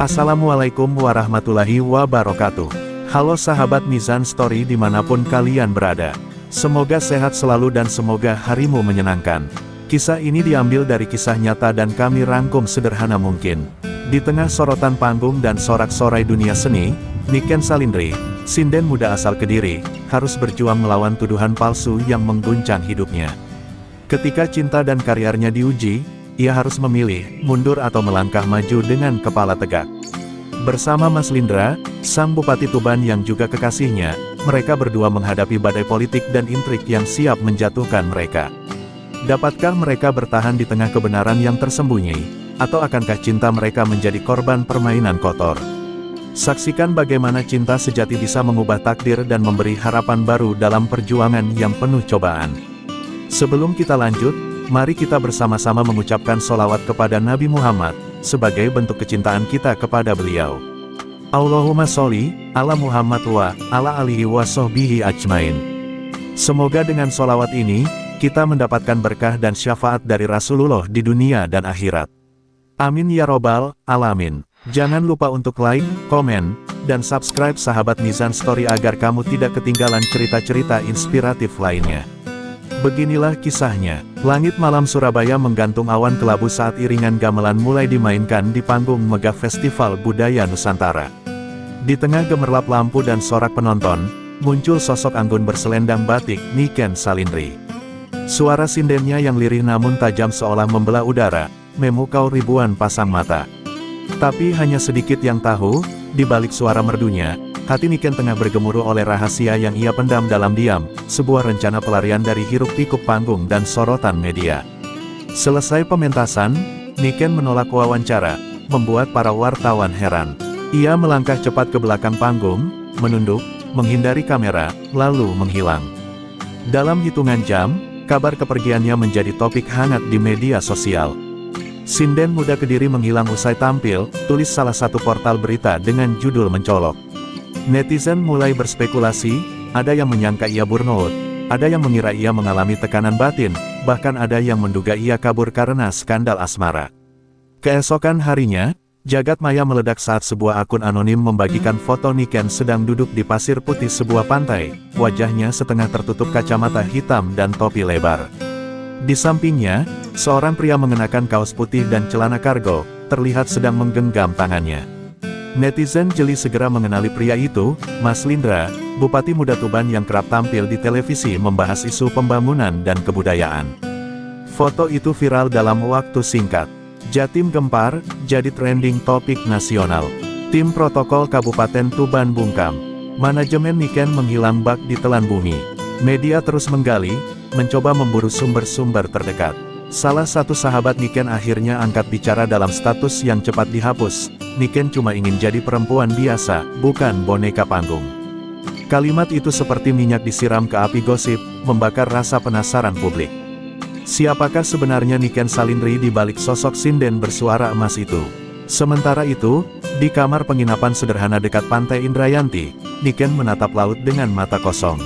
Assalamualaikum warahmatullahi wabarakatuh. Halo sahabat Mizan Story dimanapun kalian berada. Semoga sehat selalu dan semoga harimu menyenangkan. Kisah ini diambil dari kisah nyata dan kami rangkum sederhana mungkin. Di tengah sorotan panggung dan sorak-sorai dunia seni, Niken Salindri, sinden muda asal Kediri, harus berjuang melawan tuduhan palsu yang mengguncang hidupnya. Ketika cinta dan karirnya diuji, ia harus memilih, mundur atau melangkah maju dengan kepala tegak. Bersama Mas Lindra, sang Bupati Tuban yang juga kekasihnya, mereka berdua menghadapi badai politik dan intrik yang siap menjatuhkan mereka. Dapatkah mereka bertahan di tengah kebenaran yang tersembunyi, atau akankah cinta mereka menjadi korban permainan kotor? Saksikan bagaimana cinta sejati bisa mengubah takdir dan memberi harapan baru dalam perjuangan yang penuh cobaan. Sebelum kita lanjut, mari kita bersama-sama mengucapkan sholawat kepada Nabi Muhammad, sebagai bentuk kecintaan kita kepada beliau. Allahumma sholli ala Muhammad wa ala alihi wa sahbihi ajmain. Semoga dengan sholawat ini, kita mendapatkan berkah dan syafaat dari Rasulullah di dunia dan akhirat. Amin ya robbal alamin. Jangan lupa untuk like, komen, dan subscribe sahabat Mizan Story agar kamu tidak ketinggalan cerita-cerita inspiratif lainnya. Beginilah kisahnya. Langit malam Surabaya menggantung awan kelabu saat iringan gamelan mulai dimainkan di panggung megah Festival Budaya Nusantara. Di tengah gemerlap lampu dan sorak penonton, muncul sosok anggun berselendang batik, Niken Salindri. Suara sindennya yang lirih namun tajam seolah membelah udara, memukau ribuan pasang mata. Tapi hanya sedikit yang tahu, di balik suara merdunya, hati Niken tengah bergemuruh oleh rahasia yang ia pendam dalam diam, sebuah rencana pelarian dari hiruk-pikuk panggung dan sorotan media. Selesai pementasan, Niken menolak wawancara, membuat para wartawan heran. Ia melangkah cepat ke belakang panggung, menunduk, menghindari kamera, lalu menghilang. Dalam hitungan jam, kabar kepergiannya menjadi topik hangat di media sosial. Sinden muda Kediri menghilang usai tampil, tulis salah satu portal berita dengan judul mencolok. Netizen mulai berspekulasi, ada yang menyangka ia burnout, ada yang mengira ia mengalami tekanan batin, bahkan ada yang menduga ia kabur karena skandal asmara. Keesokan harinya, jagat maya meledak saat sebuah akun anonim membagikan foto Niken sedang duduk di pasir putih sebuah pantai, wajahnya setengah tertutup kacamata hitam dan topi lebar. Di sampingnya, seorang pria mengenakan kaos putih dan celana kargo, terlihat sedang menggenggam tangannya. Netizen jeli segera mengenali pria itu, Mas Lindra, Bupati Muda Tuban yang kerap tampil di televisi membahas isu pembangunan dan kebudayaan. Foto itu viral dalam waktu singkat. Jatim gempar, jadi trending topik nasional. Tim protokol Kabupaten Tuban bungkam. Manajemen Niken menghilang bak di telan bumi. Media terus menggali, mencoba memburu sumber-sumber terdekat. Salah satu sahabat Niken akhirnya angkat bicara dalam status yang cepat dihapus. Niken cuma ingin jadi perempuan biasa, bukan boneka panggung. Kalimat itu seperti minyak disiram ke api gosip, membakar rasa penasaran publik. Siapakah sebenarnya Niken Salindri di balik sosok sinden bersuara emas itu? Sementara itu, di kamar penginapan sederhana dekat Pantai Indrayanti, Niken menatap laut dengan mata kosong.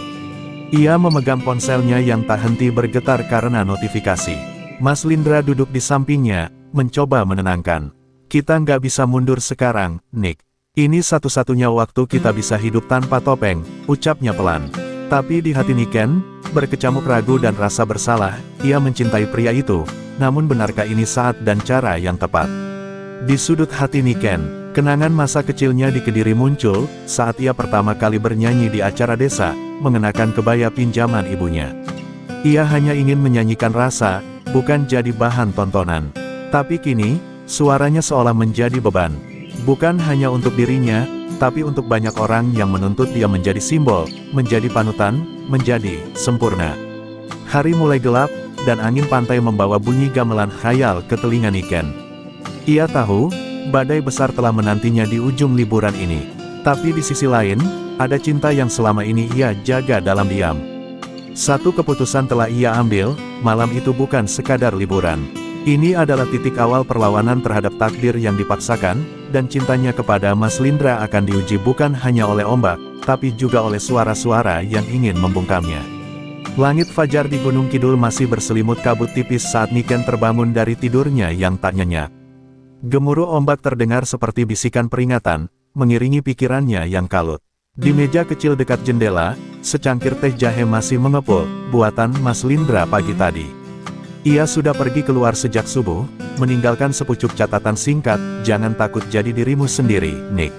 Ia memegang ponselnya yang tak henti bergetar karena notifikasi. Mas Lindra duduk di sampingnya, mencoba menenangkan. Kita nggak bisa mundur sekarang, Nick. Ini satu-satunya waktu kita bisa hidup tanpa topeng, ucapnya pelan. Tapi di hati Niken, berkecamuk ragu dan rasa bersalah, ia mencintai pria itu, namun benarkah ini saat dan cara yang tepat? Di sudut hati Niken, kenangan masa kecilnya di Kediri muncul, saat ia pertama kali bernyanyi di acara desa, mengenakan kebaya pinjaman ibunya. Ia hanya ingin menyanyikan rasa, bukan jadi bahan tontonan. Tapi kini, suaranya seolah menjadi beban. Bukan hanya untuk dirinya, tapi untuk banyak orang yang menuntut dia menjadi simbol, menjadi panutan, menjadi sempurna. Hari mulai gelap, dan angin pantai membawa bunyi gamelan khayal ke telinga Niken. Ia tahu, badai besar telah menantinya di ujung liburan ini. Tapi di sisi lain, ada cinta yang selama ini ia jaga dalam diam. Satu keputusan telah ia ambil, malam itu bukan sekadar liburan. Ini adalah titik awal perlawanan terhadap takdir yang dipaksakan, dan cintanya kepada Mas Lindra akan diuji bukan hanya oleh ombak, tapi juga oleh suara-suara yang ingin membungkamnya. Langit fajar di Gunung Kidul masih berselimut kabut tipis saat Niken terbangun dari tidurnya yang tak nyenyak. Gemuruh ombak terdengar seperti bisikan peringatan, mengiringi pikirannya yang kalut. Di meja kecil dekat jendela, secangkir teh jahe masih mengepul, buatan Mas Lindra pagi tadi. Ia sudah pergi keluar sejak subuh, meninggalkan sepucuk catatan singkat, "Jangan takut jadi dirimu sendiri, Nick.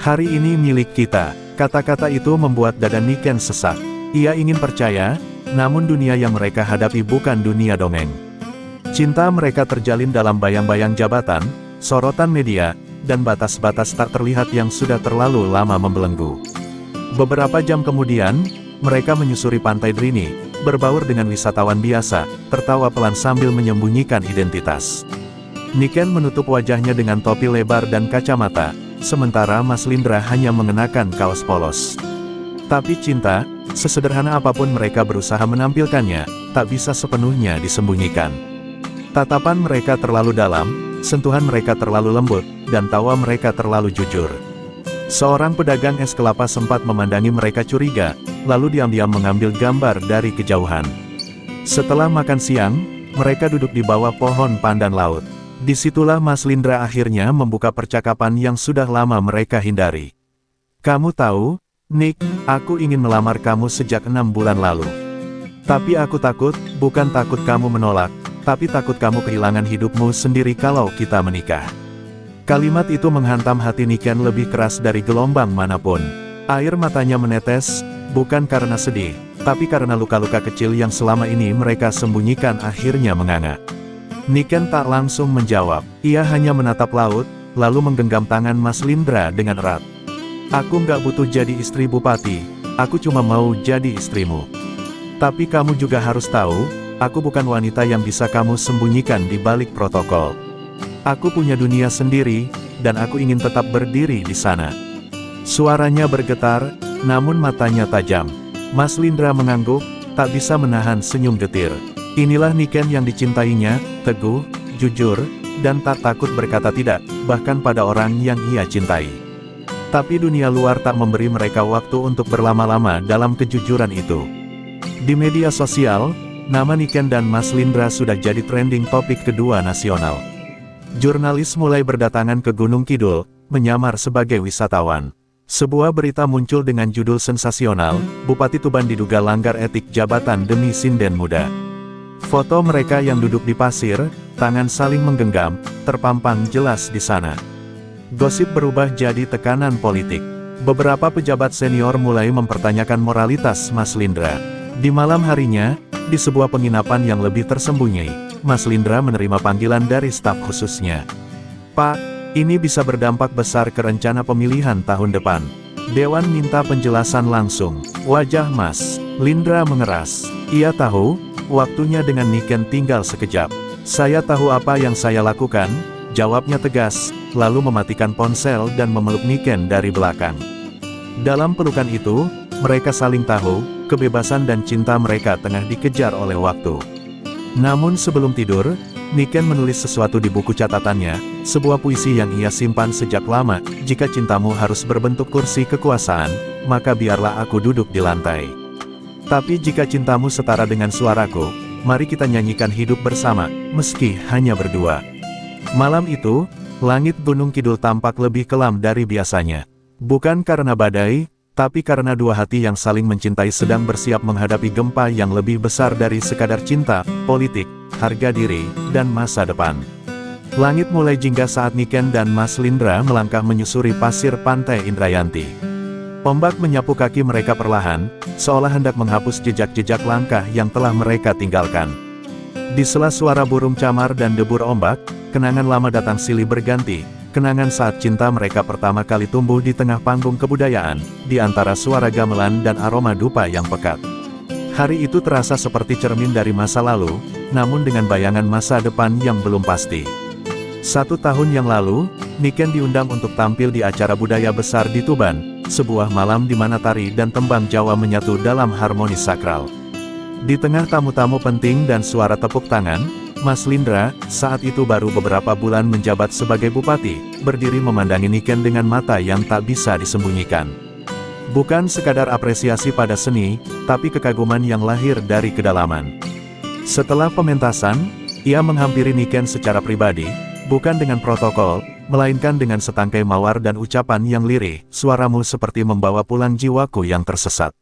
Hari ini milik kita." Kata-kata itu membuat dada Niken sesak. Ia ingin percaya, namun dunia yang mereka hadapi bukan dunia dongeng. Cinta mereka terjalin dalam bayang-bayang jabatan, sorotan media, dan batas-batas tak terlihat yang sudah terlalu lama membelenggu. Beberapa jam kemudian, mereka menyusuri pantai Drini, berbaur dengan wisatawan biasa, tertawa pelan sambil menyembunyikan identitas. Niken menutup wajahnya dengan topi lebar dan kacamata, sementara Mas Lindra hanya mengenakan kaos polos. Tapi cinta, sesederhana apapun mereka berusaha menampilkannya, tak bisa sepenuhnya disembunyikan. Tatapan mereka terlalu dalam, sentuhan mereka terlalu lembut, dan tawa mereka terlalu jujur. Seorang pedagang es kelapa sempat memandangi mereka curiga, lalu diam-diam mengambil gambar dari kejauhan. Setelah makan siang, mereka duduk di bawah pohon pandan laut. Disitulah Mas Lindra akhirnya membuka percakapan yang sudah lama mereka hindari. "Kamu tahu, Nick, aku ingin melamar kamu sejak 6 bulan lalu. Tapi aku takut, bukan takut kamu menolak, tapi takut kamu kehilangan hidupmu sendiri kalau kita menikah." Kalimat itu menghantam hati Niken lebih keras dari gelombang manapun. Air matanya menetes, bukan karena sedih, tapi karena luka-luka kecil yang selama ini mereka sembunyikan akhirnya menganga. Niken tak langsung menjawab, ia hanya menatap laut, lalu menggenggam tangan Mas Lindra dengan erat. "Aku nggak butuh jadi istri bupati, aku cuma mau jadi istrimu. Tapi kamu juga harus tahu, aku bukan wanita yang bisa kamu sembunyikan di balik protokol. Aku punya dunia sendiri, dan aku ingin tetap berdiri di sana." Suaranya bergetar, namun matanya tajam. Mas Lindra mengangguk, tak bisa menahan senyum getir. Inilah Niken yang dicintainya, teguh, jujur, dan tak takut berkata tidak, bahkan pada orang yang ia cintai. Tapi dunia luar tak memberi mereka waktu untuk berlama-lama dalam kejujuran itu. Di media sosial, nama Niken dan Mas Lindra sudah jadi trending topik kedua nasional. Jurnalis mulai berdatangan ke Gunung Kidul, menyamar sebagai wisatawan. Sebuah berita muncul dengan judul sensasional, Bupati Tuban diduga langgar etik jabatan demi sinden muda. Foto mereka yang duduk di pasir, tangan saling menggenggam, terpampang jelas di sana. Gosip berubah jadi tekanan politik. Beberapa pejabat senior mulai mempertanyakan moralitas Mas Lindra. Di malam harinya, di sebuah penginapan yang lebih tersembunyi, Mas Lindra menerima panggilan dari staf khususnya. "Pak, ini bisa berdampak besar ke rencana pemilihan tahun depan. Dewan minta penjelasan langsung." Wajah Mas Lindra mengeras. Ia tahu, waktunya dengan Niken tinggal sekejap. "Saya tahu apa yang saya lakukan," jawabnya tegas, lalu mematikan ponsel dan memeluk Niken dari belakang. Dalam pelukan itu, mereka saling tahu, kebebasan dan cinta mereka tengah dikejar oleh waktu. Namun sebelum tidur, Niken menulis sesuatu di buku catatannya, sebuah puisi yang ia simpan sejak lama. "Jika cintamu harus berbentuk kursi kekuasaan, maka biarlah aku duduk di lantai. Tapi jika cintamu setara dengan suaraku, mari kita nyanyikan hidup bersama, meski hanya berdua." Malam itu, langit Gunung Kidul tampak lebih kelam dari biasanya. Bukan karena badai, tapi karena dua hati yang saling mencintai sedang bersiap menghadapi gempa yang lebih besar dari sekadar cinta, politik, harga diri, dan masa depan. Langit mulai jingga saat Niken dan Mas Lindra melangkah menyusuri pasir pantai Indrayanti. Ombak menyapu kaki mereka perlahan, seolah hendak menghapus jejak-jejak langkah yang telah mereka tinggalkan. Di sela suara burung camar dan debur ombak, kenangan lama datang silih berganti, kenangan saat cinta mereka pertama kali tumbuh di tengah panggung kebudayaan, di antara suara gamelan dan aroma dupa yang pekat. Hari itu terasa seperti cermin dari masa lalu, namun dengan bayangan masa depan yang belum pasti. 1 tahun yang lalu, Niken diundang untuk tampil di acara budaya besar di Tuban, sebuah malam di mana tari dan tembang Jawa menyatu dalam harmoni sakral. Di tengah tamu-tamu penting dan suara tepuk tangan, Mas Lindra, saat itu baru beberapa bulan menjabat sebagai bupati, berdiri memandangi Niken dengan mata yang tak bisa disembunyikan. Bukan sekadar apresiasi pada seni, tapi kekaguman yang lahir dari kedalaman. Setelah pementasan, ia menghampiri Niken secara pribadi, bukan dengan protokol, melainkan dengan setangkai mawar dan ucapan yang lirih. Suaramu seperti membawa pulang jiwaku yang tersesat.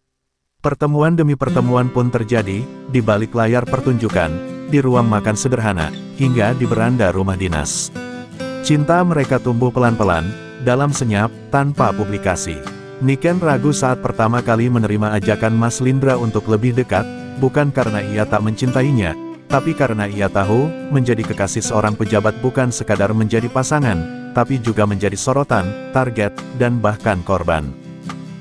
Pertemuan demi pertemuan pun terjadi, di balik layar pertunjukan, di ruang makan sederhana, hingga di beranda rumah dinas. Cinta mereka tumbuh pelan-pelan, dalam senyap, tanpa publikasi. Niken ragu saat pertama kali menerima ajakan Mas Lindra untuk lebih dekat, bukan karena ia tak mencintainya, tapi karena ia tahu, menjadi kekasih seorang pejabat bukan sekadar menjadi pasangan, tapi juga menjadi sorotan, target, dan bahkan korban.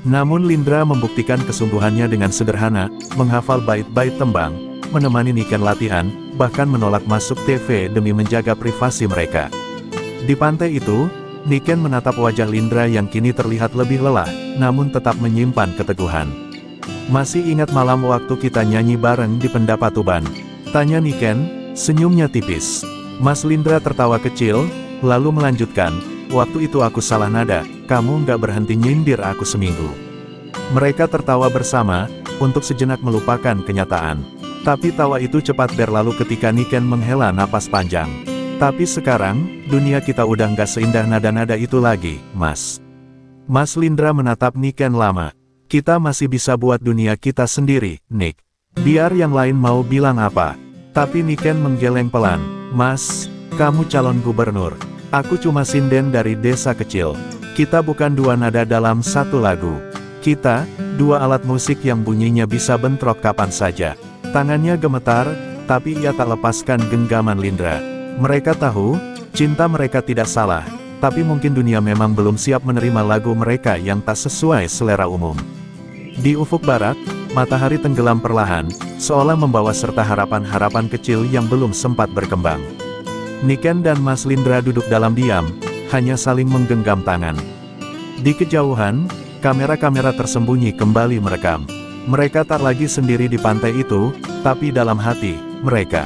Namun Lindra membuktikan kesungguhannya dengan sederhana, menghafal bait-bait tembang, menemani Niken latihan, bahkan menolak masuk TV demi menjaga privasi mereka. Di pantai itu, Niken menatap wajah Lindra yang kini terlihat lebih lelah, namun tetap menyimpan keteguhan. "Masih ingat malam waktu kita nyanyi bareng di Pendapa Tuban?" tanya Niken, senyumnya tipis. Mas Lindra tertawa kecil, lalu melanjutkan, "Waktu itu aku salah nada, kamu nggak berhenti nyindir aku seminggu." Mereka tertawa bersama, untuk sejenak melupakan kenyataan. Tapi tawa itu cepat berlalu ketika Niken menghela napas panjang. "Tapi sekarang, dunia kita udah nggak seindah nada-nada itu lagi, Mas." Mas Lindra menatap Niken lama. "Kita masih bisa buat dunia kita sendiri, Nick. Biar yang lain mau bilang apa." Tapi Niken menggeleng pelan. "Mas, kamu calon gubernur. Aku cuma sinden dari desa kecil. Kita bukan dua nada dalam satu lagu. Kita, dua alat musik yang bunyinya bisa bentrok kapan saja." Tangannya gemetar, tapi ia tak lepaskan genggaman Lindra. Mereka tahu, cinta mereka tidak salah, tapi mungkin dunia memang belum siap menerima lagu mereka yang tak sesuai selera umum. Di ufuk barat, matahari tenggelam perlahan, seolah membawa serta harapan-harapan kecil yang belum sempat berkembang. Niken dan Mas Lindra duduk dalam diam, hanya saling menggenggam tangan. Di kejauhan, kamera-kamera tersembunyi kembali merekam. Mereka tak lagi sendiri di pantai itu, tapi dalam hati mereka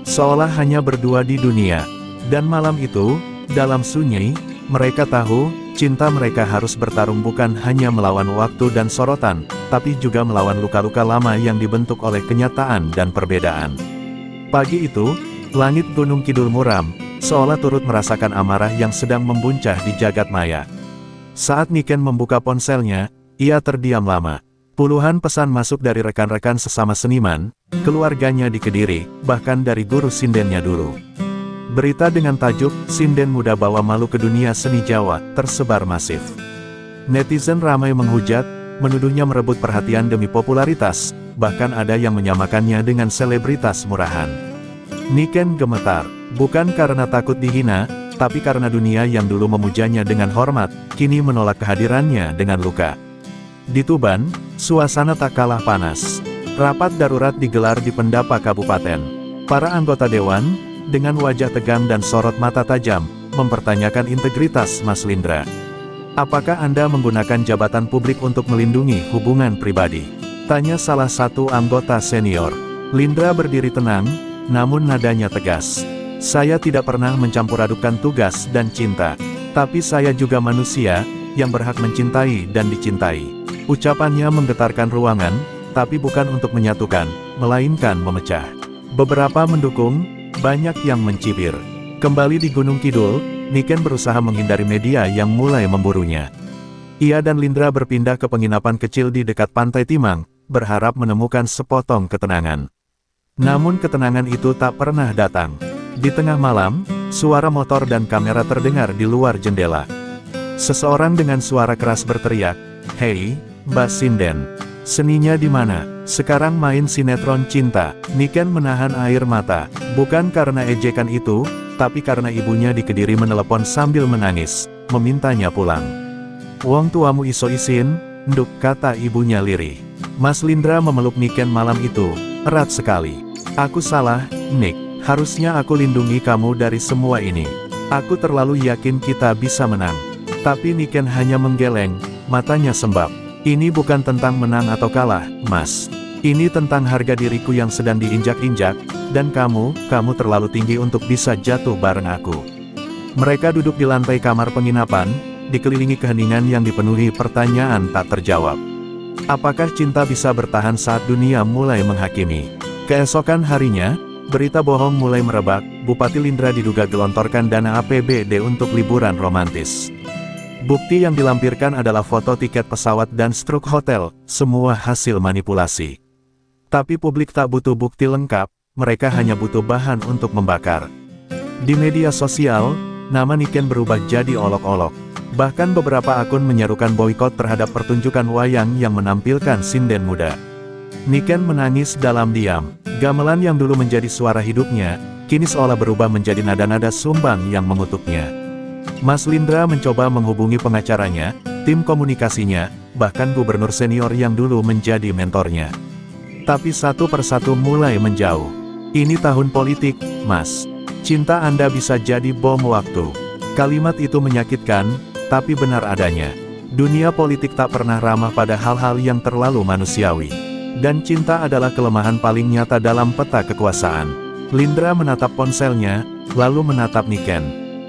seolah hanya berdua di dunia. Dan malam itu, dalam sunyi, mereka tahu, cinta mereka harus bertarung bukan hanya melawan waktu dan sorotan, tapi juga melawan luka-luka lama yang dibentuk oleh kenyataan dan perbedaan. Pagi itu, langit Gunung Kidul muram, seolah turut merasakan amarah yang sedang membuncah di jagat maya. Saat Niken membuka ponselnya, ia terdiam lama. Puluhan pesan masuk dari rekan-rekan sesama seniman, keluarganya di Kediri, bahkan dari guru sindennya dulu. Berita dengan tajuk, "Sinden Muda Bawa Malu ke Dunia Seni Jawa," tersebar masif. Netizen ramai menghujat, menuduhnya merebut perhatian demi popularitas, bahkan ada yang menyamakannya dengan selebritas murahan. Niken gemetar, bukan karena takut dihina, tapi karena dunia yang dulu memujanya dengan hormat, kini menolak kehadirannya dengan luka. Di Tuban, suasana tak kalah panas. Rapat darurat digelar di Pendapa Kabupaten. Para anggota dewan, dengan wajah tegang dan sorot mata tajam, mempertanyakan integritas Mas Lindra. "Apakah Anda menggunakan jabatan publik untuk melindungi hubungan pribadi?" tanya salah satu anggota senior. Lindra berdiri tenang, namun nadanya tegas. "Saya tidak pernah mencampur adukan tugas dan cinta. Tapi saya juga manusia, yang berhak mencintai dan dicintai." Ucapannya menggetarkan ruangan, tapi bukan untuk menyatukan, melainkan memecah. Beberapa mendukung, banyak yang mencibir. Kembali di Gunung Kidul, Niken berusaha menghindari media yang mulai memburunya. Ia dan Lindra berpindah ke penginapan kecil di dekat Pantai Timang, berharap menemukan sepotong ketenangan. Namun ketenangan itu tak pernah datang. Di tengah malam, suara motor dan kamera terdengar di luar jendela. Seseorang dengan suara keras berteriak, "Hei, Mbak Sinden, seninya di mana? Sekarang main sinetron cinta." Niken menahan air mata, bukan karena ejekan itu, tapi karena ibunya di Kediri menelepon sambil menangis, memintanya pulang. "Wong tuamu iso isin, nduk," kata ibunya lirih. Mas Lindra memeluk Niken malam itu, erat sekali. "Aku salah, Nick. Harusnya aku lindungi kamu dari semua ini. Aku terlalu yakin kita bisa menang." Tapi Niken hanya menggeleng, matanya sembab. "Ini bukan tentang menang atau kalah, Mas. Ini tentang harga diriku yang sedang diinjak-injak, dan kamu terlalu tinggi untuk bisa jatuh bareng aku." Mereka duduk di lantai kamar penginapan, dikelilingi keheningan yang dipenuhi pertanyaan tak terjawab. Apakah cinta bisa bertahan saat dunia mulai menghakimi? Keesokan harinya, berita bohong mulai merebak, Bupati Lindra diduga gelontorkan dana APBD untuk liburan romantis. Bukti yang dilampirkan adalah foto tiket pesawat dan struk hotel, semua hasil manipulasi. Tapi publik tak butuh bukti lengkap, mereka hanya butuh bahan untuk membakar. Di media sosial, nama Niken berubah jadi olok-olok. Bahkan beberapa akun menyerukan boikot terhadap pertunjukan wayang yang menampilkan sinden muda. Niken menangis dalam diam. Gamelan yang dulu menjadi suara hidupnya, kini seolah berubah menjadi nada-nada sumbang yang mengutuknya. Mas Lindra mencoba menghubungi pengacaranya, tim komunikasinya, bahkan gubernur senior yang dulu menjadi mentornya. Tapi satu persatu mulai menjauh. Ini tahun politik, Mas. Cinta Anda bisa jadi bom waktu. Kalimat itu menyakitkan, tapi benar adanya. Dunia politik tak pernah ramah pada hal-hal yang terlalu manusiawi. Dan cinta adalah kelemahan paling nyata dalam peta kekuasaan. Lindra menatap ponselnya, lalu menatap Niken.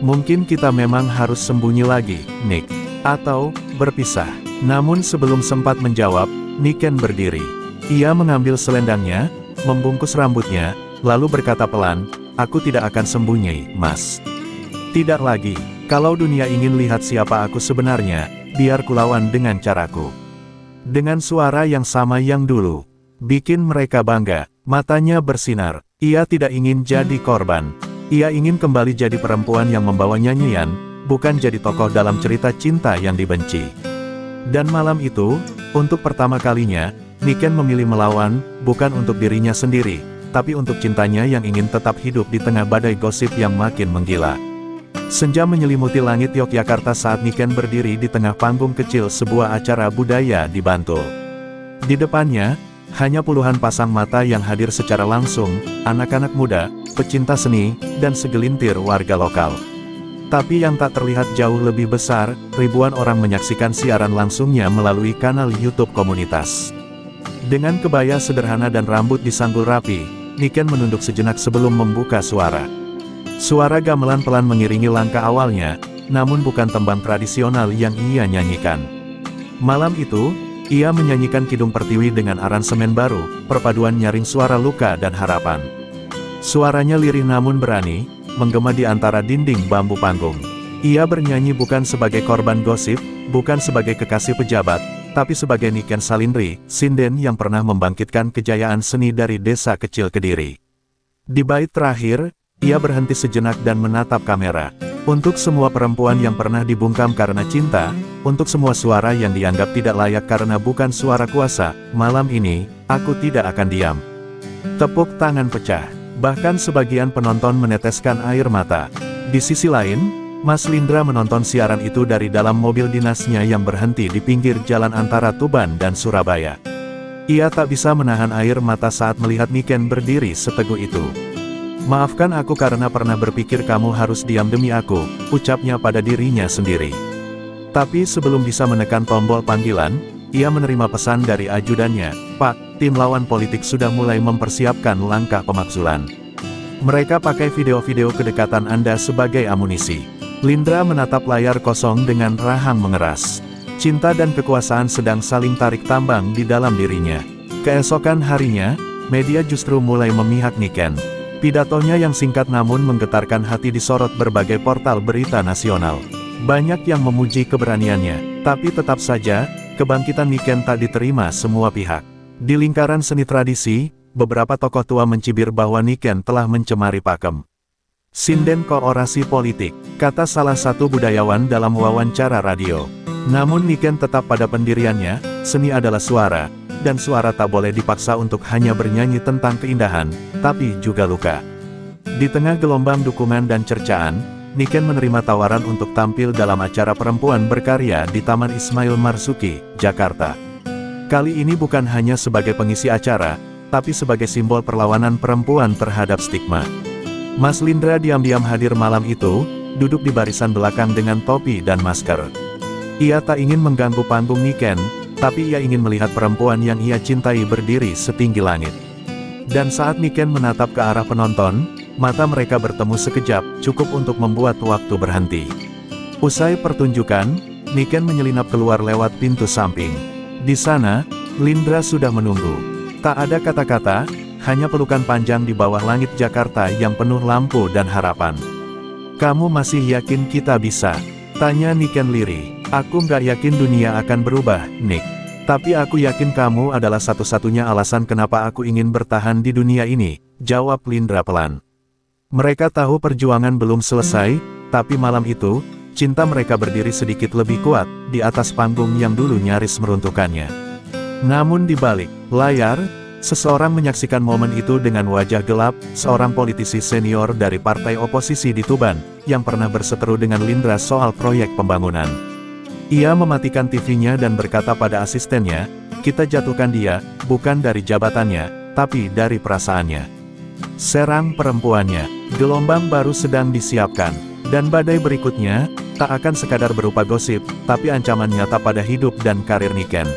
Mungkin kita memang harus sembunyi lagi, Nick. Atau, berpisah. Namun sebelum sempat menjawab, Niken berdiri. Ia mengambil selendangnya, membungkus rambutnya, lalu berkata pelan, "Aku tidak akan sembunyi, Mas. Tidak lagi. Kalau dunia ingin lihat siapa aku sebenarnya, biar kulawan dengan caraku." Dengan suara yang sama yang dulu, bikin mereka bangga, matanya bersinar. Ia tidak ingin jadi korban. Ia ingin kembali jadi perempuan yang membawa nyanyian, bukan jadi tokoh dalam cerita cinta yang dibenci. Dan malam itu, untuk pertama kalinya, Niken memilih melawan, bukan untuk dirinya sendiri, tapi untuk cintanya yang ingin tetap hidup di tengah badai gosip yang makin menggila. Senja menyelimuti langit Yogyakarta saat Niken berdiri di tengah panggung kecil sebuah acara budaya di Bantul. Di depannya, hanya puluhan pasang mata yang hadir secara langsung, anak-anak muda, pecinta seni, dan segelintir warga lokal. Tapi yang tak terlihat jauh lebih besar, ribuan orang menyaksikan siaran langsungnya melalui kanal YouTube komunitas. Dengan kebaya sederhana dan rambut disanggul rapi, Niken menunduk sejenak sebelum membuka suara. Suara gamelan pelan mengiringi langkah awalnya, namun bukan tembang tradisional yang ia nyanyikan. Malam itu, ia menyanyikan Kidung Pertiwi dengan aransemen baru, perpaduan nyaring suara luka dan harapan. Suaranya lirih namun berani, menggema di antara dinding bambu panggung. Ia bernyanyi bukan sebagai korban gosip, bukan sebagai kekasih pejabat, tapi sebagai Niken Salindri, sinden yang pernah membangkitkan kejayaan seni dari desa kecil Kediri. Di bait terakhir, ia berhenti sejenak dan menatap kamera. Untuk semua perempuan yang pernah dibungkam karena cinta, untuk semua suara yang dianggap tidak layak karena bukan suara kuasa, malam ini, aku tidak akan diam. Tepuk tangan pecah. Bahkan sebagian penonton meneteskan air mata. Di sisi lain, Mas Lindra menonton siaran itu dari dalam mobil dinasnya yang berhenti di pinggir jalan antara Tuban dan Surabaya. Ia tak bisa menahan air mata saat melihat Niken berdiri seteguh itu. "Maafkan aku karena pernah berpikir kamu harus diam demi aku," ucapnya pada dirinya sendiri. Tapi sebelum bisa menekan tombol panggilan, ia menerima pesan dari ajudannya, "Pak, tim lawan politik sudah mulai mempersiapkan langkah pemakzulan. Mereka pakai video-video kedekatan Anda sebagai amunisi." Lindra menatap layar kosong dengan rahang mengeras. Cinta dan kekuasaan sedang saling tarik tambang di dalam dirinya. Keesokan harinya, media justru mulai memihak Niken. Pidatonya yang singkat namun menggetarkan hati disorot berbagai portal berita nasional. Banyak yang memuji keberaniannya, tapi tetap saja, kebangkitan Niken tak diterima semua pihak. Di lingkaran seni tradisi, beberapa tokoh tua mencibir bahwa Niken telah mencemari pakem. "Sinden koorasi politik," kata salah satu budayawan dalam wawancara radio. Namun Niken tetap pada pendiriannya, seni adalah suara, dan suara tak boleh dipaksa untuk hanya bernyanyi tentang keindahan, tapi juga luka. Di tengah gelombang dukungan dan cercaan, Niken menerima tawaran untuk tampil dalam acara perempuan berkarya di Taman Ismail Marzuki, Jakarta. Kali ini bukan hanya sebagai pengisi acara, tapi sebagai simbol perlawanan perempuan terhadap stigma. Mas Lindra diam-diam hadir malam itu, duduk di barisan belakang dengan topi dan masker. Ia tak ingin mengganggu panggung Niken, tapi ia ingin melihat perempuan yang ia cintai berdiri setinggi langit. Dan saat Niken menatap ke arah penonton, mata mereka bertemu sekejap, cukup untuk membuat waktu berhenti. Usai pertunjukan, Niken menyelinap keluar lewat pintu samping. Di sana, Lindra sudah menunggu. Tak ada kata-kata, hanya pelukan panjang di bawah langit Jakarta yang penuh lampu dan harapan. "Kamu masih yakin kita bisa?" tanya Niken lirih. "Aku nggak yakin dunia akan berubah, Nick. Tapi aku yakin kamu adalah satu-satunya alasan kenapa aku ingin bertahan di dunia ini," jawab Lindra pelan. Mereka tahu perjuangan belum selesai, tapi malam itu, cinta mereka berdiri sedikit lebih kuat, di atas panggung yang dulu nyaris meruntuhkannya. Namun di balik layar, seseorang menyaksikan momen itu dengan wajah gelap, seorang politisi senior dari partai oposisi di Tuban, yang pernah berseteru dengan Lindra soal proyek pembangunan. Ia mematikan TV-nya dan berkata pada asistennya, "Kita jatuhkan dia, bukan dari jabatannya, tapi dari perasaannya." Serang perempuannya, gelombang baru sedang disiapkan, dan badai berikutnya, tak akan sekadar berupa gosip, tapi ancaman nyata pada hidup dan karir Niken.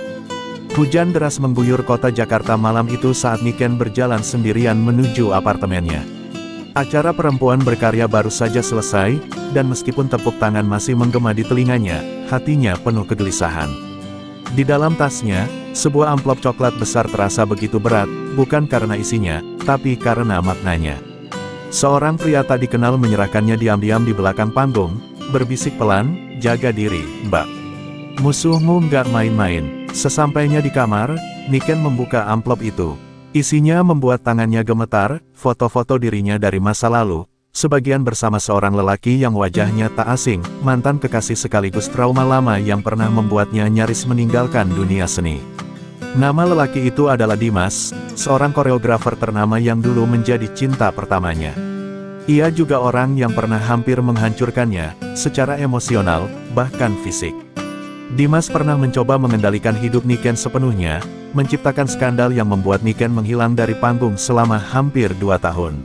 Hujan deras mengguyur kota Jakarta malam itu saat Niken berjalan sendirian menuju apartemennya. Acara Perempuan Berkarya baru saja selesai, dan meskipun tepuk tangan masih menggema di telinganya, hatinya penuh kegelisahan. Di dalam tasnya, sebuah amplop coklat besar terasa begitu berat, bukan karena isinya, tapi karena maknanya. Seorang pria tak dikenal menyerahkannya diam-diam di belakang panggung, berbisik pelan, "Jaga diri, Mbak. Musuhmu nggak main-main." Sesampainya di kamar, Niken membuka amplop itu. Isinya membuat tangannya gemetar, foto-foto dirinya dari masa lalu, sebagian bersama seorang lelaki yang wajahnya tak asing, mantan kekasih sekaligus trauma lama yang pernah membuatnya nyaris meninggalkan dunia seni. Nama lelaki itu adalah Dimas, seorang koreografer ternama yang dulu menjadi cinta pertamanya. Ia juga orang yang pernah hampir menghancurkannya, secara emosional, bahkan fisik. Dimas pernah mencoba mengendalikan hidup Niken sepenuhnya, menciptakan skandal yang membuat Niken menghilang dari panggung selama hampir 2 tahun.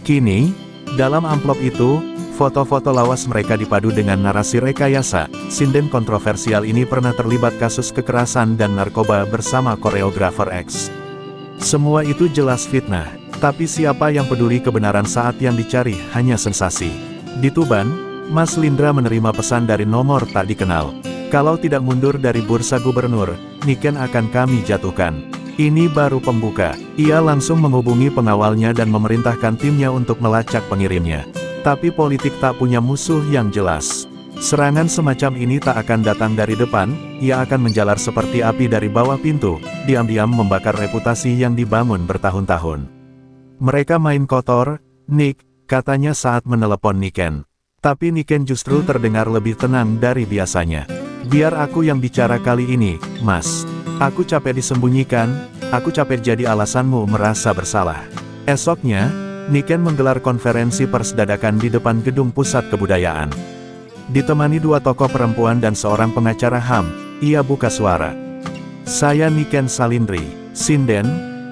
Kini, dalam amplop itu, foto-foto lawas mereka dipadu dengan narasi rekayasa. Sinden kontroversial ini pernah terlibat kasus kekerasan dan narkoba bersama koreografer X. Semua itu jelas fitnah, tapi siapa yang peduli kebenaran saat yang dicari hanya sensasi. Di Tuban, Mas Lindra menerima pesan dari nomor tak dikenal. "Kalau tidak mundur dari bursa gubernur, Niken akan kami jatuhkan." Ini baru pembuka. Ia langsung menghubungi pengawalnya dan memerintahkan timnya untuk melacak pengirimnya. Tapi politik tak punya musuh yang jelas. Serangan semacam ini tak akan datang dari depan, ia akan menjalar seperti api dari bawah pintu, diam-diam membakar reputasi yang dibangun bertahun-tahun. "Mereka main kotor, Nick," katanya saat menelepon Niken. Tapi Niken justru terdengar lebih tenang dari biasanya. "Biar aku yang bicara kali ini, Mas. Aku capek disembunyikan, aku capek jadi alasanmu merasa bersalah." Esoknya, Niken menggelar konferensi pers dadakan di depan Gedung Pusat Kebudayaan. Ditemani 2 tokoh perempuan dan seorang pengacara HAM, ia buka suara. "Saya Niken Salindri, sinden,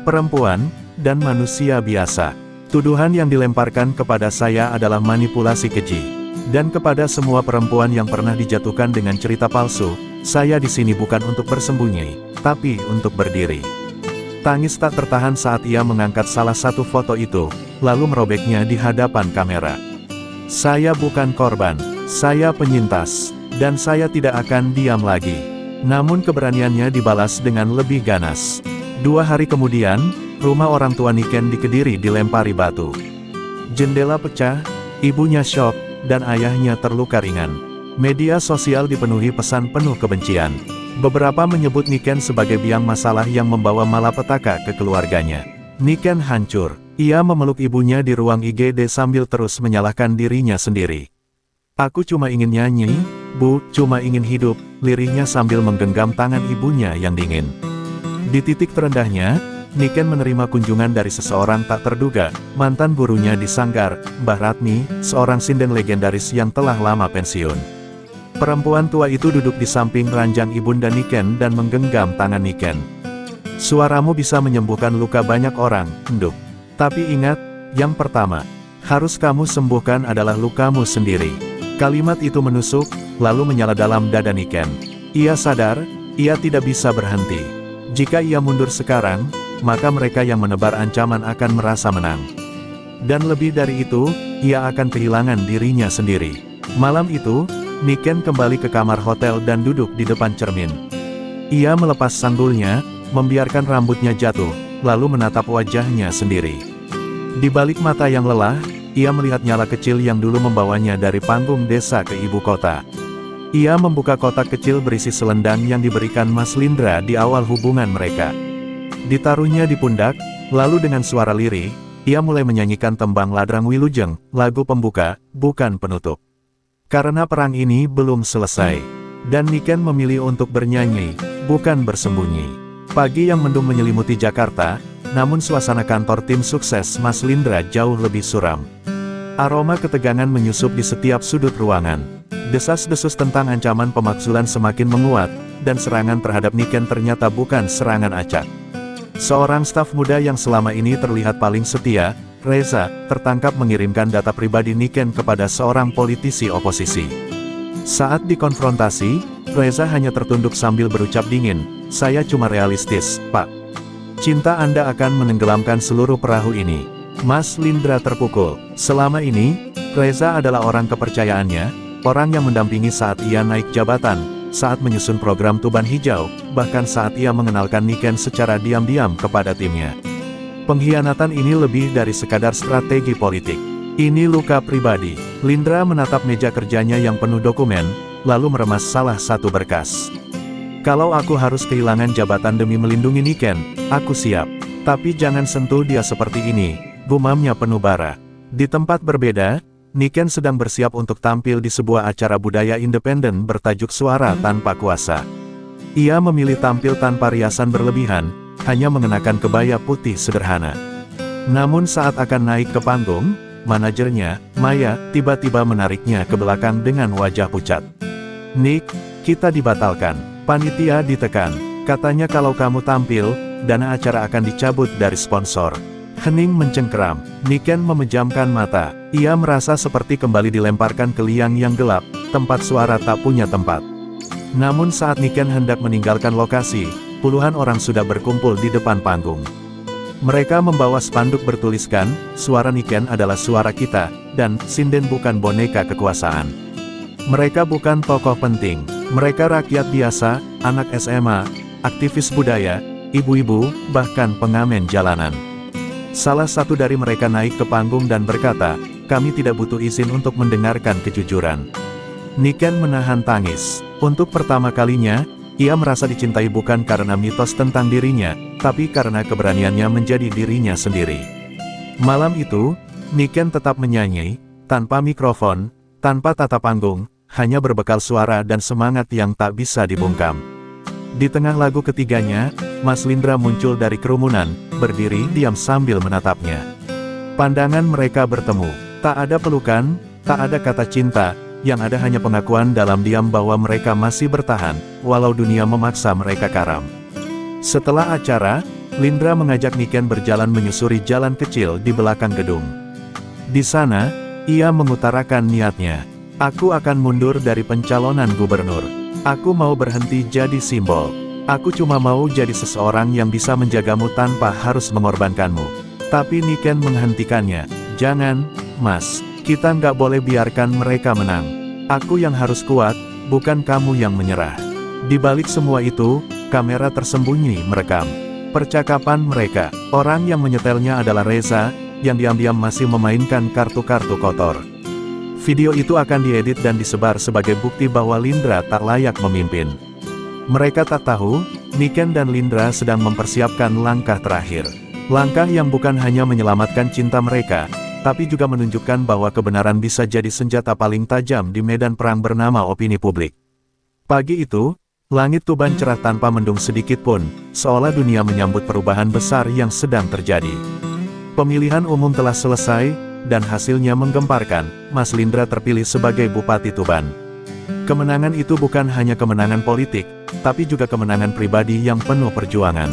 perempuan, dan manusia biasa. Tuduhan yang dilemparkan kepada saya adalah manipulasi keji. Dan kepada semua perempuan yang pernah dijatuhkan dengan cerita palsu, saya di sini bukan untuk bersembunyi, tapi untuk berdiri." Tangis tak tertahan saat ia mengangkat salah satu foto itu, lalu merobeknya di hadapan kamera. "Saya bukan korban, saya penyintas, dan saya tidak akan diam lagi." Namun keberaniannya dibalas dengan lebih ganas. 2 hari kemudian, rumah orang tua Niken di Kediri dilempari batu. Jendela pecah, ibunya syok, dan ayahnya terluka ringan. Media sosial dipenuhi pesan penuh kebencian. Beberapa menyebut Niken sebagai biang masalah yang membawa malapetaka ke keluarganya. Niken hancur. Ia memeluk ibunya di ruang IGD sambil terus menyalahkan dirinya sendiri. "Aku cuma ingin nyanyi, Bu, cuma ingin hidup," lirihnya sambil menggenggam tangan ibunya yang dingin. Di titik terendahnya, Niken menerima kunjungan dari seseorang tak terduga, mantan gurunya di Sanggar, Mbah Ratni, seorang sinden legendaris yang telah lama pensiun. Perempuan tua itu duduk di samping ranjang ibunda Niken dan menggenggam tangan Niken. "Suaramu bisa menyembuhkan luka banyak orang, Nduk. Tapi ingat, yang pertama, harus kamu sembuhkan adalah lukamu sendiri." Kalimat itu menusuk, lalu menyala dalam dada Niken. Ia sadar, ia tidak bisa berhenti. Jika ia mundur sekarang, maka mereka yang menebar ancaman akan merasa menang. Dan lebih dari itu, ia akan kehilangan dirinya sendiri. Malam itu, Niken kembali ke kamar hotel dan duduk di depan cermin. Ia melepas sanggulnya, membiarkan rambutnya jatuh, lalu menatap wajahnya sendiri. Di balik mata yang lelah, ia melihat Nyala kecil yang dulu membawanya dari panggung desa ke ibu kota. Ia membuka kotak kecil berisi selendang yang diberikan Mas Lindra di awal hubungan mereka. Ditaruhnya di pundak, lalu dengan suara lirih, ia mulai menyanyikan tembang Ladrang Wilujeng, lagu pembuka, bukan penutup. Karena perang ini belum selesai, dan Niken memilih untuk bernyanyi, bukan bersembunyi. Pagi yang mendung menyelimuti Jakarta, namun suasana kantor tim sukses Mas Lindra jauh lebih suram. Aroma ketegangan menyusup di setiap sudut ruangan. Desas-desus tentang ancaman pemakzulan semakin menguat, dan serangan terhadap Niken ternyata bukan serangan acak. Seorang staf muda yang selama ini terlihat paling setia, Reza, tertangkap mengirimkan data pribadi Niken kepada seorang politisi oposisi. Saat dikonfrontasi, Reza hanya tertunduk sambil berucap dingin, "Saya cuma realistis, Pak. Cinta Anda akan menenggelamkan seluruh perahu ini." Mas Lindra terpukul. Selama ini, Reza adalah orang kepercayaannya, orang yang mendampingi saat ia naik jabatan, saat menyusun program Tuban Hijau, bahkan saat ia mengenalkan Niken secara diam-diam kepada timnya. Pengkhianatan ini lebih dari sekadar strategi politik. Ini luka pribadi. Lindra menatap meja kerjanya yang penuh dokumen, lalu meremas salah satu berkas. "Kalau aku harus kehilangan jabatan demi melindungi Niken, aku siap. Tapi jangan sentuh dia seperti ini," gumamnya penuh bara. Di tempat berbeda, Niken sedang bersiap untuk tampil di sebuah acara budaya independen bertajuk Suara Tanpa Kuasa. Ia memilih tampil tanpa riasan berlebihan, hanya mengenakan kebaya putih sederhana. Namun saat akan naik ke panggung, manajernya, Maya, tiba-tiba menariknya ke belakang dengan wajah pucat. "Nick, kita dibatalkan. Panitia ditekan. Katanya kalau kamu tampil, dana acara akan dicabut dari sponsor." Hening mencengkeram. Niken memejamkan mata. Ia merasa seperti kembali dilemparkan ke liang yang gelap, tempat suara tak punya tempat. Namun saat Niken hendak meninggalkan lokasi, puluhan orang sudah berkumpul di depan panggung. Mereka membawa spanduk bertuliskan, "Suara Niken adalah suara kita," dan "Sinden bukan boneka kekuasaan." Mereka bukan tokoh penting. Mereka rakyat biasa, anak SMA, aktivis budaya, ibu-ibu, bahkan pengamen jalanan. Salah satu dari mereka naik ke panggung dan berkata, "Kami tidak butuh izin untuk mendengarkan kejujuran." Niken menahan tangis. Untuk pertama kalinya, ia merasa dicintai bukan karena mitos tentang dirinya, tapi karena keberaniannya menjadi dirinya sendiri. Malam itu, Niken tetap menyanyi, tanpa mikrofon, tanpa tata panggung, hanya berbekal suara dan semangat yang tak bisa dibungkam. Di tengah lagu ketiganya, Mas Lindra muncul dari kerumunan, berdiri diam sambil menatapnya. Pandangan mereka bertemu. Tak ada pelukan, tak ada kata cinta, yang ada hanya pengakuan dalam diam bahwa mereka masih bertahan, walau dunia memaksa mereka karam. Setelah acara, Lindra mengajak Niken berjalan menyusuri jalan kecil di belakang gedung. Di sana, ia mengutarakan niatnya. "Aku akan mundur dari pencalonan gubernur. Aku mau berhenti jadi simbol. Aku cuma mau jadi seseorang yang bisa menjagamu tanpa harus mengorbankanmu." Tapi Niken menghentikannya. "Jangan, Mas. Kita nggak boleh biarkan mereka menang. Aku yang harus kuat, bukan kamu yang menyerah." Di balik semua itu, kamera tersembunyi merekam percakapan mereka. Orang yang menyetelnya adalah Reza, yang diam-diam masih memainkan kartu-kartu kotor. Video itu akan diedit dan disebar sebagai bukti bahwa Lindra tak layak memimpin. Mereka tak tahu, Niken dan Lindra sedang mempersiapkan langkah terakhir. Langkah yang bukan hanya menyelamatkan cinta mereka, tapi juga menunjukkan bahwa kebenaran bisa jadi senjata paling tajam di medan perang bernama opini publik. Pagi itu, langit Tuban cerah tanpa mendung sedikit pun, seolah dunia menyambut perubahan besar yang sedang terjadi. Pemilihan umum telah selesai, dan hasilnya menggemparkan. Mas Lindra terpilih sebagai Bupati Tuban. Kemenangan itu bukan hanya kemenangan politik, tapi juga kemenangan pribadi yang penuh perjuangan.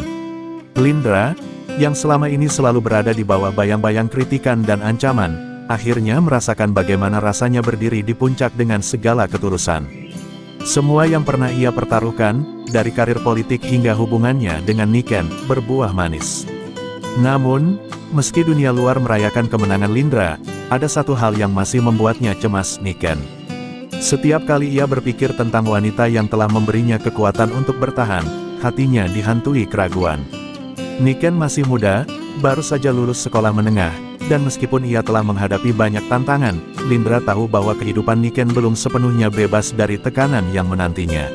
Lindra, yang selama ini selalu berada di bawah bayang-bayang kritikan dan ancaman, akhirnya merasakan bagaimana rasanya berdiri di puncak dengan segala ketulusan. Semua yang pernah ia pertaruhkan, dari karir politik hingga hubungannya dengan Niken, berbuah manis. Namun, meski dunia luar merayakan kemenangan Lindra, ada satu hal yang masih membuatnya cemas, Niken. Setiap kali ia berpikir tentang wanita yang telah memberinya kekuatan untuk bertahan, hatinya dihantui keraguan. Niken masih muda, baru saja lulus sekolah menengah, dan meskipun ia telah menghadapi banyak tantangan, Lindra tahu bahwa kehidupan Niken belum sepenuhnya bebas dari tekanan yang menantinya.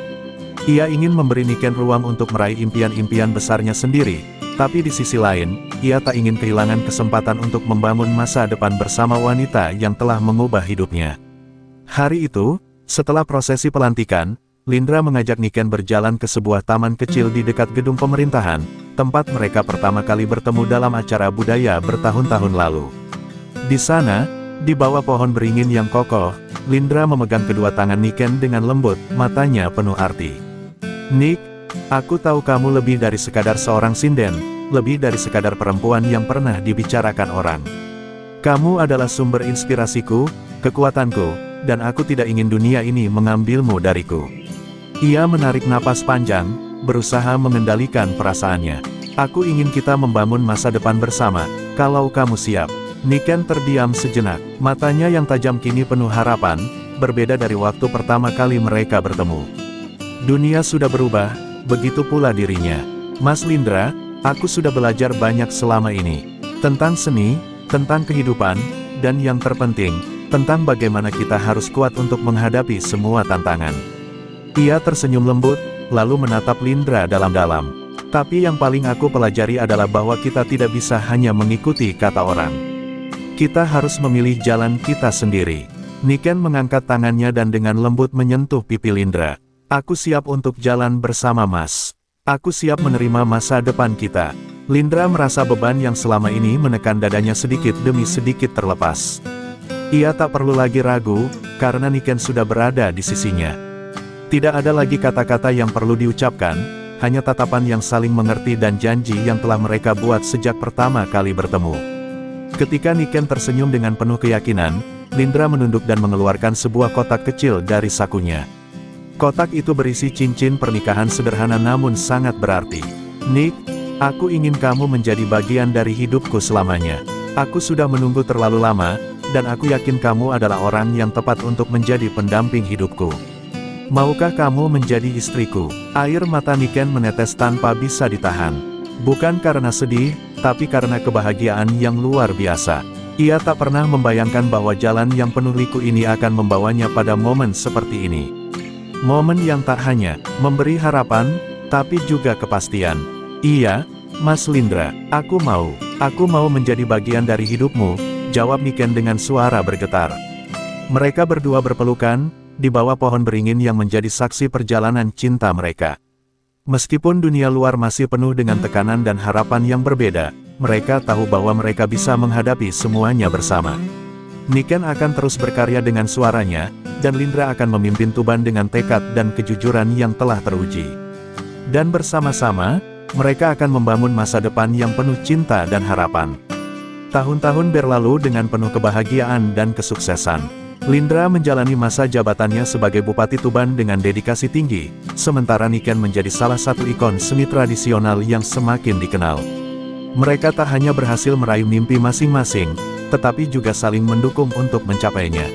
Ia ingin memberi Niken ruang untuk meraih impian-impian besarnya sendiri, tapi di sisi lain, ia tak ingin kehilangan kesempatan untuk membangun masa depan bersama wanita yang telah mengubah hidupnya. Hari itu, setelah prosesi pelantikan, Lindra mengajak Niken berjalan ke sebuah taman kecil di dekat gedung pemerintahan, tempat mereka pertama kali bertemu dalam acara budaya bertahun-tahun lalu. Di sana, di bawah pohon beringin yang kokoh, Lindra memegang kedua tangan Niken dengan lembut, matanya penuh arti. "Nick, aku tahu kamu lebih dari sekadar seorang sinden, lebih dari sekadar perempuan yang pernah dibicarakan orang. Kamu adalah sumber inspirasiku, kekuatanku, dan aku tidak ingin dunia ini mengambilmu dariku." Ia menarik napas panjang, berusaha mengendalikan perasaannya. "Aku ingin kita membangun masa depan bersama, kalau kamu siap." Niken terdiam sejenak, matanya yang tajam kini penuh harapan, berbeda dari waktu pertama kali mereka bertemu. Dunia sudah berubah, begitu pula dirinya. "Mas Lindra, aku sudah belajar banyak selama ini. Tentang seni, tentang kehidupan, dan yang terpenting, tentang bagaimana kita harus kuat untuk menghadapi semua tantangan." Ia tersenyum lembut, lalu menatap Lindra dalam-dalam. "Tapi yang paling aku pelajari adalah bahwa kita tidak bisa hanya mengikuti kata orang. Kita harus memilih jalan kita sendiri." Niken mengangkat tangannya dan dengan lembut menyentuh pipi Lindra. "Aku siap untuk jalan bersama Mas. Aku siap menerima masa depan kita." Lindra merasa beban yang selama ini menekan dadanya sedikit demi sedikit terlepas. Ia tak perlu lagi ragu, karena Niken sudah berada di sisinya. Tidak ada lagi kata-kata yang perlu diucapkan, hanya tatapan yang saling mengerti dan janji yang telah mereka buat sejak pertama kali bertemu. Ketika Niken tersenyum dengan penuh keyakinan, Lindra menunduk dan mengeluarkan sebuah kotak kecil dari sakunya. Kotak itu berisi cincin pernikahan sederhana namun sangat berarti. "Nick, aku ingin kamu menjadi bagian dari hidupku selamanya. Aku sudah menunggu terlalu lama, dan aku yakin kamu adalah orang yang tepat untuk menjadi pendamping hidupku. Maukah kamu menjadi istriku?" Air mata Niken menetes tanpa bisa ditahan. Bukan karena sedih, tapi karena kebahagiaan yang luar biasa. Ia tak pernah membayangkan bahwa jalan yang penuh liku ini akan membawanya pada momen seperti ini. Momen yang tak hanya memberi harapan, tapi juga kepastian. "Iya, Mas Lindra, aku mau menjadi bagian dari hidupmu," jawab Niken dengan suara bergetar. Mereka berdua berpelukan, di bawah pohon beringin yang menjadi saksi perjalanan cinta mereka. Meskipun dunia luar masih penuh dengan tekanan dan harapan yang berbeda, mereka tahu bahwa mereka bisa menghadapi semuanya bersama. Niken akan terus berkarya dengan suaranya, dan Lindra akan memimpin Tuban dengan tekad dan kejujuran yang telah teruji. Dan bersama-sama, mereka akan membangun masa depan yang penuh cinta dan harapan. Tahun-tahun berlalu dengan penuh kebahagiaan dan kesuksesan. Lindra menjalani masa jabatannya sebagai Bupati Tuban dengan dedikasi tinggi, sementara Niken menjadi salah satu ikon seni tradisional yang semakin dikenal. Mereka tak hanya berhasil meraih mimpi masing-masing, tetapi juga saling mendukung untuk mencapainya.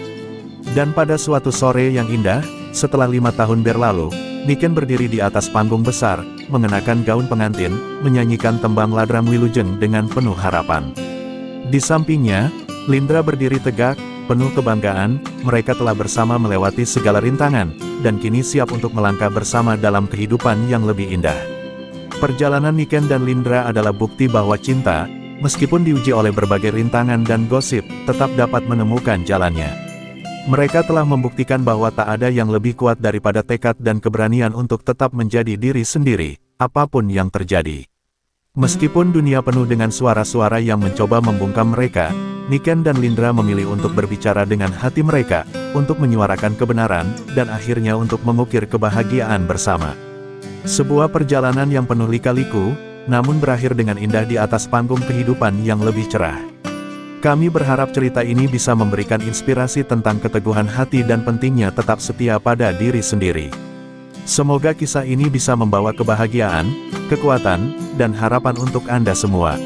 Dan pada suatu sore yang indah, setelah 5 tahun berlalu, Niken berdiri di atas panggung besar, mengenakan gaun pengantin, menyanyikan tembang Ladram Wilujeng dengan penuh harapan. Di sampingnya, Lindra berdiri tegak, penuh kebanggaan. Mereka telah bersama melewati segala rintangan, dan kini siap untuk melangkah bersama dalam kehidupan yang lebih indah. Perjalanan Niken dan Lindra adalah bukti bahwa cinta, meskipun diuji oleh berbagai rintangan dan gosip, tetap dapat menemukan jalannya. Mereka telah membuktikan bahwa tak ada yang lebih kuat daripada tekad dan keberanian untuk tetap menjadi diri sendiri, apapun yang terjadi. Meskipun dunia penuh dengan suara-suara yang mencoba membungkam mereka, Niken dan Lindra memilih untuk berbicara dengan hati mereka, untuk menyuarakan kebenaran, dan akhirnya untuk mengukir kebahagiaan bersama. Sebuah perjalanan yang penuh lika-liku, namun berakhir dengan indah di atas panggung kehidupan yang lebih cerah. Kami berharap cerita ini bisa memberikan inspirasi tentang keteguhan hati dan pentingnya tetap setia pada diri sendiri. Semoga kisah ini bisa membawa kebahagiaan, kekuatan, dan harapan untuk Anda semua.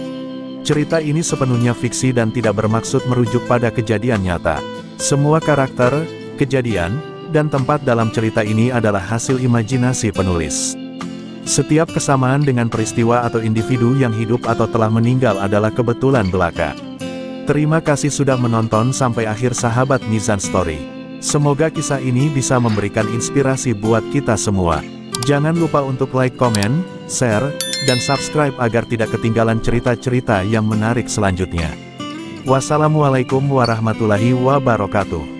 Cerita ini sepenuhnya fiksi dan tidak bermaksud merujuk pada kejadian nyata. Semua karakter, kejadian, dan tempat dalam cerita ini adalah hasil imajinasi penulis. Setiap kesamaan dengan peristiwa atau individu yang hidup atau telah meninggal adalah kebetulan belaka. Terima kasih sudah menonton sampai akhir sahabat Mizan Story. Semoga kisah ini bisa memberikan inspirasi buat kita semua. Jangan lupa untuk like, komen, share, dan subscribe agar tidak ketinggalan cerita-cerita yang menarik selanjutnya. Wassalamualaikum warahmatullahi wabarakatuh.